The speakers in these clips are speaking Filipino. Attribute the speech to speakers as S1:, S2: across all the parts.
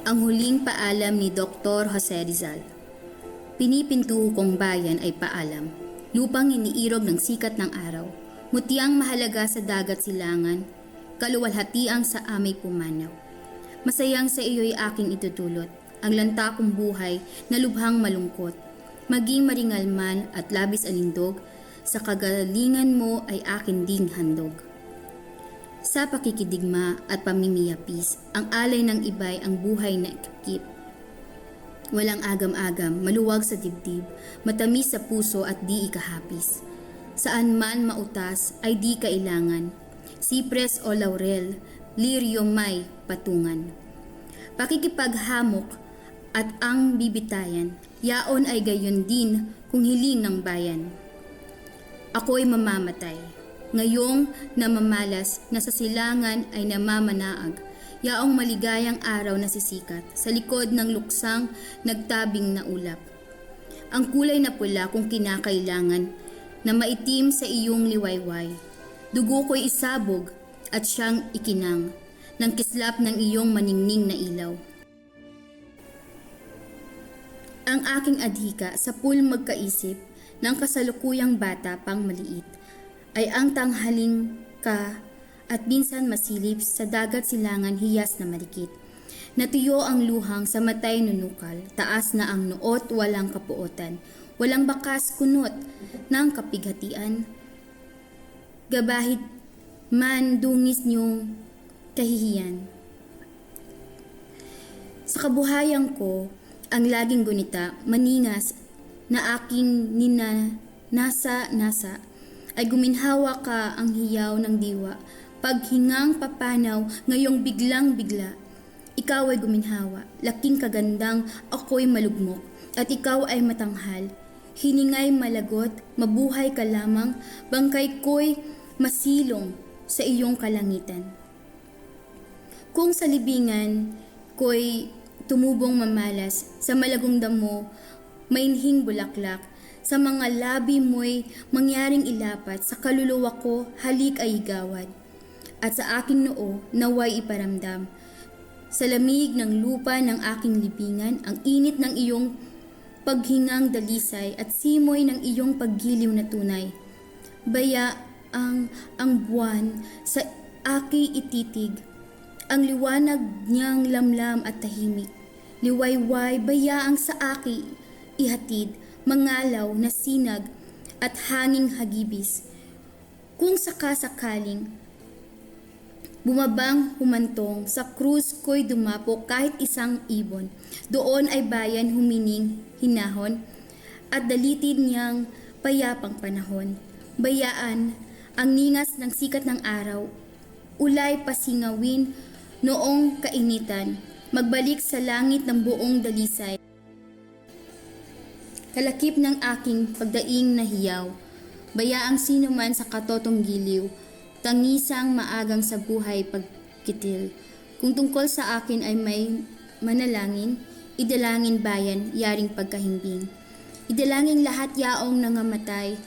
S1: Ang huling paalam ni Dr. Jose Rizal. Pinipintuho kong bayan ay paalam. Lupang iniirog ng sikat ng araw. Mutiang mahalaga sa dagat silangan. Kaluwalhatiang sa amay pumanaw. Masayang sa iyo'y aking itutulot. Ang lanta kong buhay na lubhang malungkot. Maging maringal man at labis alindog, sa kagalingan mo ay akin ding handog. Sa pakikidigma at pamimiyapis, ang alay ng iba'y ang buhay na ikakip. Walang agam-agam, maluwag sa dibdib, matamis sa puso at di ikahapis. Saan man mautas ay di kailangan, sipres o laurel, liryo may patungan. Pakikipaghamok at ang bibitayan, yaon ay gayon din kung hiling ng bayan. Ako'y mamamatay. Ngayong namamalas na sa silangan ay namamanaag, yaong maligayang araw na sisikat sa likod ng luksang nagtabing na ulap. Ang kulay na pula kung kinakailangan na maitim sa iyong liwayway. Dugo ko'y isabog at siyang ikinang ng kislap ng iyong maningning na ilaw. Ang aking adhika sa pool magkaisip ng kasalukuyang bata pang maliit ay ang tanghaling ka at minsan masilip sa dagat silangan hiyas na marikit. Natuyo ang luhang sa matay nunukal, taas na ang noot walang kapuotan, walang bakas kunot ng kapighatian. Gabahit man dungis niyong kahihiyan. Sa kabuhayan ko, ang laging gunita, maningas na aking nasa ay guminhawa ka ang hiyaw ng diwa. Paghingang papanaw, ngayong biglang-bigla. Ikaw ay guminhawa, laking kagandang, ako'y malugmok, at ikaw ay matanghal. Hiningay malagot, mabuhay ka lamang, bangkay ko'y masilong sa iyong kalangitan. Kung sa libingan ko'y tumubong mamalas, sa malagong damo, mainhing bulaklak, sa mga labi mo'y mangyaring ilapat, sa kaluluwa ko halik ay higawad. At sa aking noo naway iparamdam, sa lamig ng lupa ng aking libingan, ang init ng iyong paghingang dalisay at simoy ng iyong paggiliw na tunay. Baya ang buwan sa aki ititig, ang liwanag niyang lamlam at tahimik. Liwayway bayaang sa aki ihatid, mangalaw na sinag at hanging hagibis. Kung sakasakaling bumabang humantong, sa krus ko'y dumapo kahit isang ibon. Doon ay bayan humining hinahon at dalitid niyang payapang panahon. Bayaan ang ningas ng sikat ng araw, ulay pasingawin noong kainitan, magbalik sa langit ng buong dalisay. Kalakip ng aking pagdaing na hiyaw, bayaang sino man sa katotong giliw, tangisang maagang sa buhay pagkitil. Kung tungkol sa akin ay may manalangin, idalangin bayan, yaring pagkahimbing. Idalangin lahat yaong nangamatay,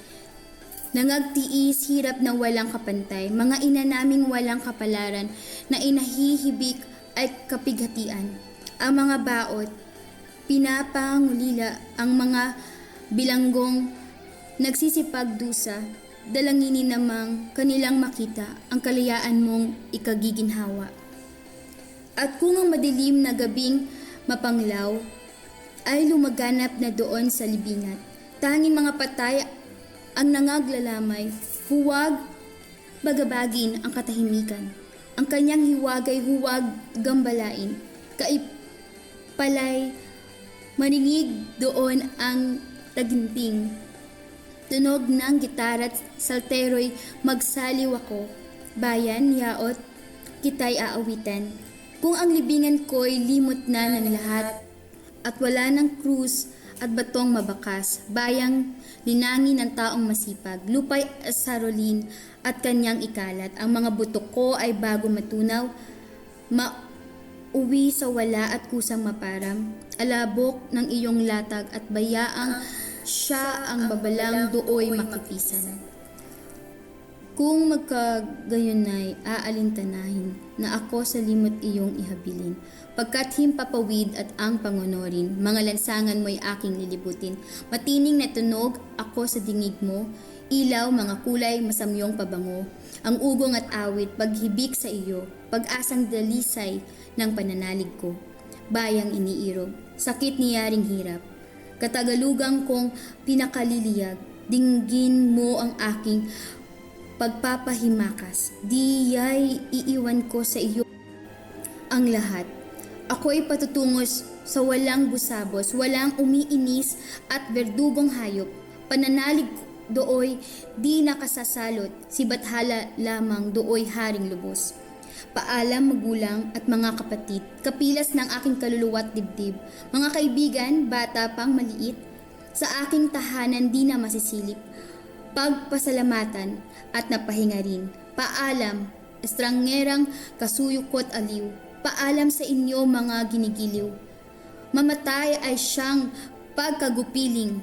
S1: nangagtiis hirap na walang kapantay, mga ina naming walang kapalaran, na inahihibik ay kapighatian. Ang mga baot, pinapangulila ang mga bilanggong nagsisipagdusa, dalanginin namang kanilang makita ang kalayaan mong ikagiginhawa. At kung ang madilim na gabing mapanglaw ay lumaganap na doon sa libingan, tanging mga patay ang nangaglalamay, huwag bagabagin ang katahimikan. Ang kanyang hiwagay huwag gambalain, kaipalay marinig doon ang taginting. Tunog ng gitara't saltero'y magsaliw ako, bayan, yaot, kita'y aawitan. Kung ang libingan ko'y limot na ng lahat, at wala ng krus at batong mabakas, bayang linangin ng taong masipag, lupay asarolin at kanyang ikalat. Ang mga butok ko ay bago matunaw, uwi sa wala at kusang maparam, alabok ng iyong latag at bayaang siya ang babalang dooy makipisan. Kung magkagayunay, aalintanahin na ako sa limot iyong ihabilin. Pagkat himpapawid at ang pangonorin, mga lansangan mo'y aking lilibutin. Matining na tunog ako sa dingig mo, ilaw, mga kulay, masamyong pabango. Ang ugong at awit, paghibik sa iyo, pag-asang dalisay ng pananalig ko. Bayang iniirog, sakit niyaring hirap. Katagalugang kong pinakaliliyag, dinggin mo ang aking pagpapahimakas, diya'y iiwan ko sa iyo ang lahat. Ako'y patutungos sa walang busabos, walang umiinis at berdugong hayop. Pananalig dooy di nakasasalot, si bathala lamang dooy haring lubos. Paalam magulang at mga kapatid, kapilas ng aking kaluluwa at dibdib, mga kaibigan, bata pang maliit, sa aking tahanan di na masisilip. Pagpasalamatan at napahinga rin. Paalam, estrangerang kasuyukot aliw. Paalam sa inyo mga ginigiliw. Mamatay ay siyang pagkagupiling